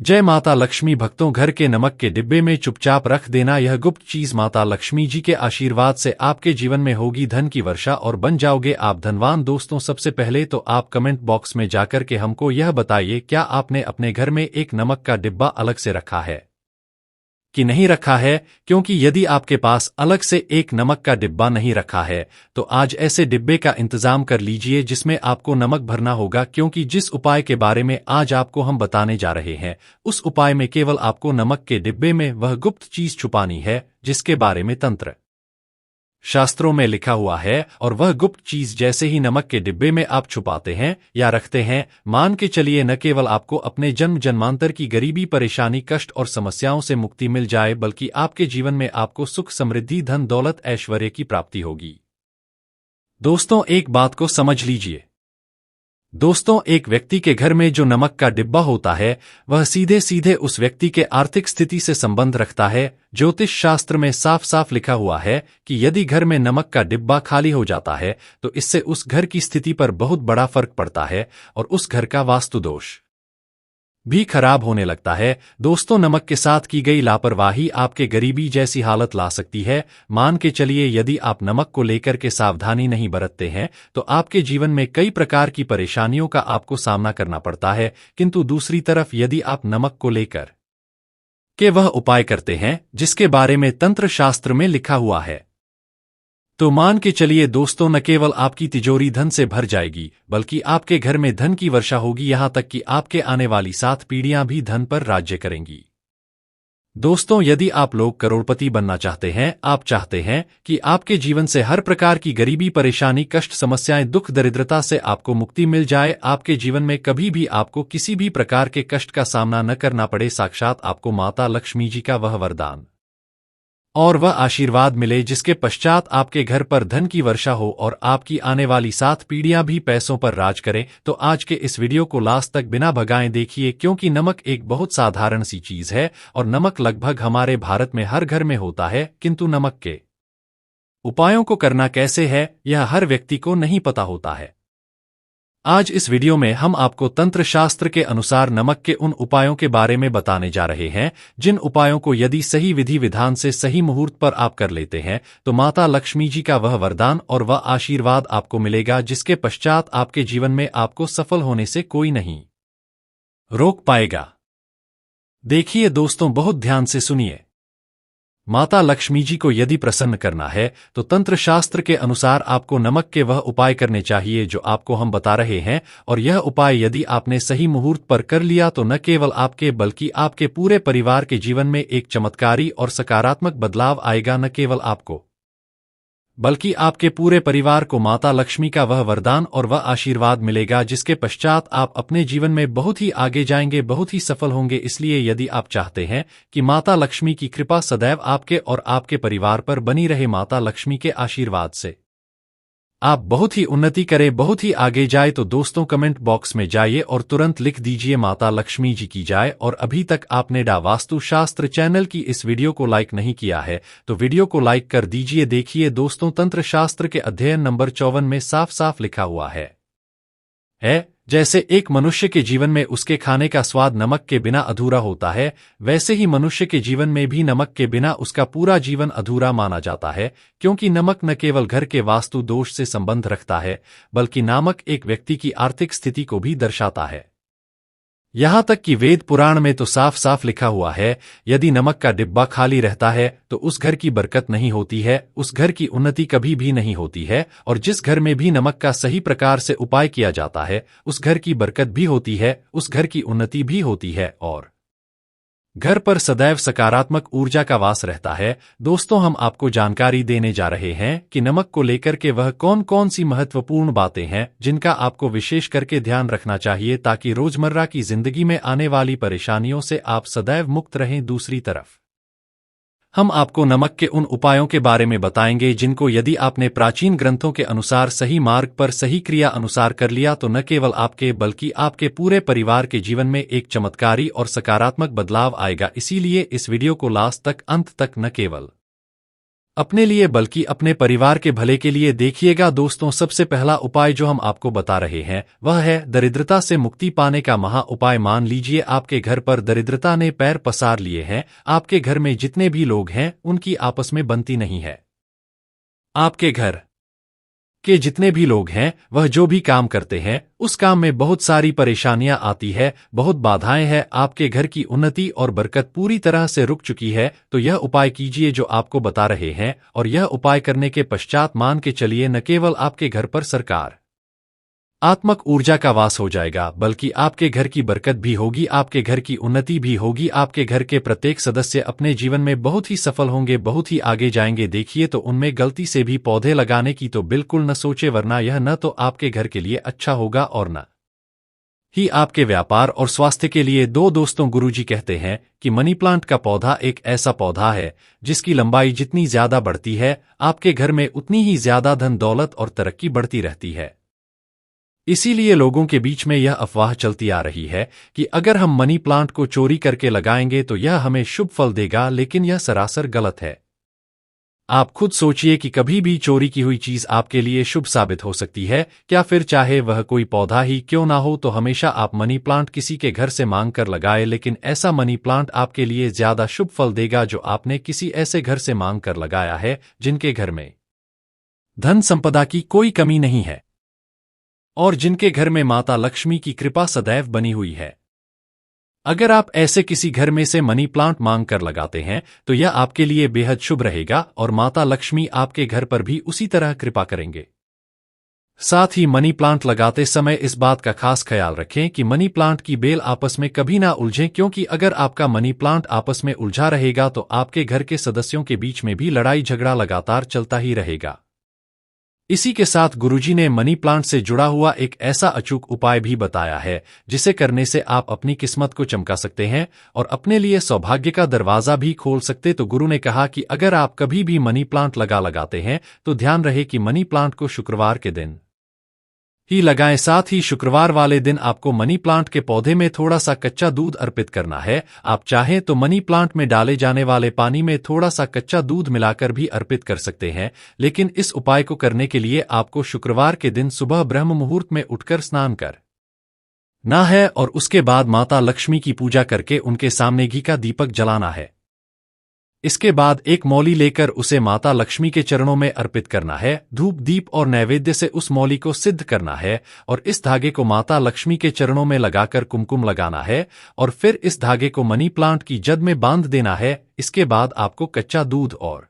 जय माता लक्ष्मी भक्तों, घर के नमक के डिब्बे में चुपचाप रख देना यह गुप्त चीज माता लक्ष्मी जी के आशीर्वाद से आपके जीवन में होगी धन की वर्षा और बन जाओगे आप धनवान। दोस्तों, सबसे पहले तो आप कमेंट बॉक्स में जाकर के हमको यह बताइए, क्या आपने अपने घर में एक नमक का डिब्बा अलग से रखा है कि नहीं रखा है? क्योंकि यदि आपके पास अलग से एक नमक का डिब्बा नहीं रखा है तो आज ऐसे डिब्बे का इंतजाम कर लीजिए जिसमें आपको नमक भरना होगा, क्योंकि जिस उपाय के बारे में आज आपको हम बताने जा रहे हैं उस उपाय में केवल आपको नमक के डिब्बे में वह गुप्त चीज छुपानी है जिसके बारे में तंत्र शास्त्रों में लिखा हुआ है। और वह गुप्त चीज जैसे ही नमक के डिब्बे में आप छुपाते हैं या रखते हैं, मान के चलिए न केवल आपको अपने जन्म जन्मांतर की गरीबी, परेशानी, कष्ट और समस्याओं से मुक्ति मिल जाए, बल्कि आपके जीवन में आपको सुख, समृद्धि, धन दौलत, ऐश्वर्य की प्राप्ति होगी। दोस्तों, एक बात को समझ लीजिए। दोस्तों, एक व्यक्ति के घर में जो नमक का डिब्बा होता है वह सीधे सीधे उस व्यक्ति के आर्थिक स्थिति से संबंध रखता है। ज्योतिष शास्त्र में साफ साफ लिखा हुआ है कि यदि घर में नमक का डिब्बा खाली हो जाता है तो इससे उस घर की स्थिति पर बहुत बड़ा फर्क पड़ता है और उस घर का वास्तु दोष भी खराब होने लगता है। दोस्तों, नमक के साथ की गई लापरवाही आपके गरीबी जैसी हालत ला सकती है। मान के चलिए यदि आप नमक को लेकर के सावधानी नहीं बरतते हैं तो आपके जीवन में कई प्रकार की परेशानियों का आपको सामना करना पड़ता है, किंतु दूसरी तरफ यदि आप नमक को लेकर के वह उपाय करते हैं जिसके बारे में तंत्र शास्त्र में लिखा हुआ है तो मान के चलिए दोस्तों, न केवल आपकी तिजोरी धन से भर जाएगी बल्कि आपके घर में धन की वर्षा होगी, यहां तक कि आपके आने वाली 7 पीढ़ियां भी धन पर राज्य करेंगी। दोस्तों, यदि आप लोग करोड़पति बनना चाहते हैं, आप चाहते हैं कि आपके जीवन से हर प्रकार की गरीबी, परेशानी, कष्ट, समस्याएं, दुख, दरिद्रता से आपको मुक्ति मिल जाए, आपके जीवन में कभी भी आपको किसी भी प्रकार के कष्ट का सामना न करना पड़े, साक्षात आपको माता लक्ष्मी जी का वह वरदान और वह आशीर्वाद मिले जिसके पश्चात आपके घर पर धन की वर्षा हो और आपकी आने वाली 7 पीढ़ियां भी पैसों पर राज करें, तो आज के इस वीडियो को लास्ट तक बिना भगाए देखिए, क्योंकि नमक एक बहुत साधारण सी चीज है और नमक लगभग हमारे भारत में हर घर में होता है, किंतु नमक के उपायों को करना कैसे है यह हर व्यक्ति को नहीं पता होता है। आज इस वीडियो में हम आपको तंत्र शास्त्र के अनुसार नमक के उन उपायों के बारे में बताने जा रहे हैं जिन उपायों को यदि सही विधि विधान से सही मुहूर्त पर आप कर लेते हैं तो माता लक्ष्मी जी का वह वरदान और वह आशीर्वाद आपको मिलेगा जिसके पश्चात आपके जीवन में आपको सफल होने से कोई नहीं रोक पाएगा। देखिए दोस्तों, बहुत ध्यान से सुनिए। माता लक्ष्मी जी को यदि प्रसन्न करना है तो तंत्र शास्त्र के अनुसार आपको नमक के वह उपाय करने चाहिए जो आपको हम बता रहे हैं, और यह उपाय यदि आपने सही मुहूर्त पर कर लिया तो न केवल आपके बल्कि आपके पूरे परिवार के जीवन में एक चमत्कारी और सकारात्मक बदलाव आएगा। न केवल आपको बल्कि आपके पूरे परिवार को माता लक्ष्मी का वह वरदान और वह आशीर्वाद मिलेगा जिसके पश्चात आप अपने जीवन में बहुत ही आगे जाएंगे, बहुत ही सफल होंगे। इसलिए यदि आप चाहते हैं कि माता लक्ष्मी की कृपा सदैव आपके और आपके परिवार पर बनी रहे, माता लक्ष्मी के आशीर्वाद से आप बहुत ही उन्नति करें, बहुत ही आगे जाए, तो दोस्तों कमेंट बॉक्स में जाइए और तुरंत लिख दीजिए माता लक्ष्मी जी की जाए। और अभी तक आपने डा वास्तु शास्त्र चैनल की इस वीडियो को लाइक नहीं किया है तो वीडियो को लाइक कर दीजिए। देखिए दोस्तों, तंत्र शास्त्र के अध्ययन नंबर 54 में साफ साफ लिखा हुआ है जैसे एक मनुष्य के जीवन में उसके खाने का स्वाद नमक के बिना अधूरा होता है, वैसे ही मनुष्य के जीवन में भी नमक के बिना उसका पूरा जीवन अधूरा माना जाता है, क्योंकि नमक न केवल घर के वास्तु दोष से संबंध रखता है बल्कि नमक एक व्यक्ति की आर्थिक स्थिति को भी दर्शाता है। यहां तक कि वेद पुराण में तो साफ साफ लिखा हुआ है, यदि नमक का डिब्बा खाली रहता है तो उस घर की बरकत नहीं होती है, उस घर की उन्नति कभी भी नहीं होती है, और जिस घर में भी नमक का सही प्रकार से उपाय किया जाता है उस घर की बरकत भी होती है, उस घर की उन्नति भी होती है और घर पर सदैव सकारात्मक ऊर्जा का वास रहता है। दोस्तों, हम आपको जानकारी देने जा रहे हैं कि नमक को लेकर के वह कौन कौन सी महत्वपूर्ण बातें हैं जिनका आपको विशेष करके ध्यान रखना चाहिए ताकि रोजमर्रा की जिंदगी में आने वाली परेशानियों से आप सदैव मुक्त रहें। दूसरी तरफ हम आपको नमक के उन उपायों के बारे में बताएंगे जिनको यदि आपने प्राचीन ग्रंथों के अनुसार सही मार्ग पर सही क्रिया अनुसार कर लिया तो न केवल आपके बल्कि आपके पूरे परिवार के जीवन में एक चमत्कारी और सकारात्मक बदलाव आएगा। इसीलिए इस वीडियो को लास्ट तक, अंत तक न केवल अपने लिए बल्कि अपने परिवार के भले के लिए देखिएगा दोस्तों। सबसे पहला उपाय जो हम आपको बता रहे हैं वह है दरिद्रता से मुक्ति पाने का महा उपाय। मान लीजिए आपके घर पर दरिद्रता ने पैर पसार लिए हैं, आपके घर में जितने भी लोग हैं उनकी आपस में बनती नहीं है। आपके घर के जितने भी लोग हैं वह जो भी काम करते हैं उस काम में बहुत सारी परेशानियां आती है, बहुत बाधाएं हैं, आपके घर की उन्नति और बरकत पूरी तरह से रुक चुकी है। तो यह उपाय कीजिए जो आपको बता रहे हैं, और यह उपाय करने के पश्चात मान के चलिए न केवल आपके घर पर सरकार आत्मक ऊर्जा का वास हो जाएगा, बल्कि आपके घर की बरकत भी होगी, आपके घर की उन्नति भी होगी, आपके घर के प्रत्येक सदस्य अपने जीवन में बहुत ही सफल होंगे, बहुत ही आगे जाएंगे। देखिए तो उनमें गलती से भी पौधे लगाने की तो बिल्कुल न सोचे, वरना यह न तो आपके घर के लिए अच्छा होगा और न ही आपके व्यापार और स्वास्थ्य के लिए। दो दोस्तों, गुरुजी कहते हैं कि मनी प्लांट का पौधा एक ऐसा पौधा है जिसकी लंबाई जितनी ज्यादा बढ़ती है, आपके घर में उतनी ही ज्यादा धन दौलत और तरक्की बढ़ती रहती है। इसीलिए लोगों के बीच में यह अफवाह चलती आ रही है कि अगर हम मनी प्लांट को चोरी करके लगाएंगे तो यह हमें शुभ फल देगा, लेकिन यह सरासर गलत है। आप खुद सोचिए कि कभी भी चोरी की हुई चीज आपके लिए शुभ साबित हो सकती है क्या? फिर चाहे वह कोई पौधा ही क्यों ना हो। तो हमेशा आप मनी प्लांट किसी के घर से मांग कर लगाए, लेकिन ऐसा मनी प्लांट आपके लिए ज्यादा शुभ फल देगा जो आपने किसी ऐसे घर से मांग कर लगाया है जिनके घर में धन संपदा की कोई कमी नहीं है और जिनके घर में माता लक्ष्मी की कृपा सदैव बनी हुई है। अगर आप ऐसे किसी घर में से मनी प्लांट मांग कर लगाते हैं तो यह आपके लिए बेहद शुभ रहेगा और माता लक्ष्मी आपके घर पर भी उसी तरह कृपा करेंगे। साथ ही मनी प्लांट लगाते समय इस बात का खास ख्याल रखें कि मनी प्लांट की बेल आपस में कभी ना उलझें, क्योंकि अगर आपका मनी प्लांट आपस में उलझा रहेगा तो आपके घर के सदस्यों के बीच में भी लड़ाई झगड़ा लगातार चलता ही रहेगा। इसी के साथ गुरुजी ने मनी प्लांट से जुड़ा हुआ एक ऐसा अचूक उपाय भी बताया है जिसे करने से आप अपनी किस्मत को चमका सकते हैं और अपने लिए सौभाग्य का दरवाजा भी खोल सकते। तो गुरु ने कहा कि अगर आप कभी भी मनी प्लांट लगाते हैं तो ध्यान रहे कि मनी प्लांट को शुक्रवार के दिन ही लगाएं। साथ ही शुक्रवार वाले दिन आपको मनी प्लांट के पौधे में थोड़ा सा कच्चा दूध अर्पित करना है। आप चाहें तो मनी प्लांट में डाले जाने वाले पानी में थोड़ा सा कच्चा दूध मिलाकर भी अर्पित कर सकते हैं, लेकिन इस उपाय को करने के लिए आपको शुक्रवार के दिन सुबह ब्रह्म मुहूर्त में उठकर स्नान करना है और उसके बाद माता लक्ष्मी की पूजा करके उनके सामने घी का दीपक जलाना है। इसके बाद एक मौली लेकर उसे माता लक्ष्मी के चरणों में अर्पित करना है। धूप दीप और नैवेद्य से उस मौली को सिद्ध करना है और इस धागे को माता लक्ष्मी के चरणों में लगाकर कुमकुम लगाना है और फिर इस धागे को मनी प्लांट की जड़ में बांध देना है। इसके बाद आपको कच्चा दूध और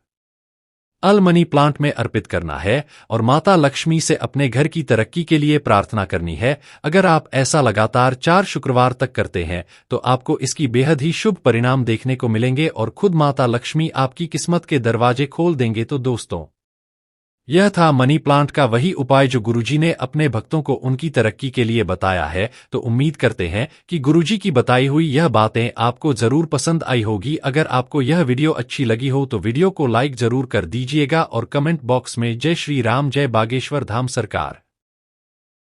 अल मनी प्लांट में अर्पित करना है और माता लक्ष्मी से अपने घर की तरक्की के लिए प्रार्थना करनी है। अगर आप ऐसा लगातार 4 शुक्रवार तक करते हैं तो आपको इसकी बेहद ही शुभ परिणाम देखने को मिलेंगे और खुद माता लक्ष्मी आपकी किस्मत के दरवाजे खोल देंगे। तो दोस्तों, यह था मनी प्लांट का वही उपाय जो गुरुजी ने अपने भक्तों को उनकी तरक्की के लिए बताया है। तो उम्मीद करते हैं कि गुरुजी की बताई हुई यह बातें आपको जरूर पसंद आई होगी। अगर आपको यह वीडियो अच्छी लगी हो तो वीडियो को लाइक जरूर कर दीजिएगा और कमेंट बॉक्स में जय श्री राम, जय बागेश्वर धाम सरकार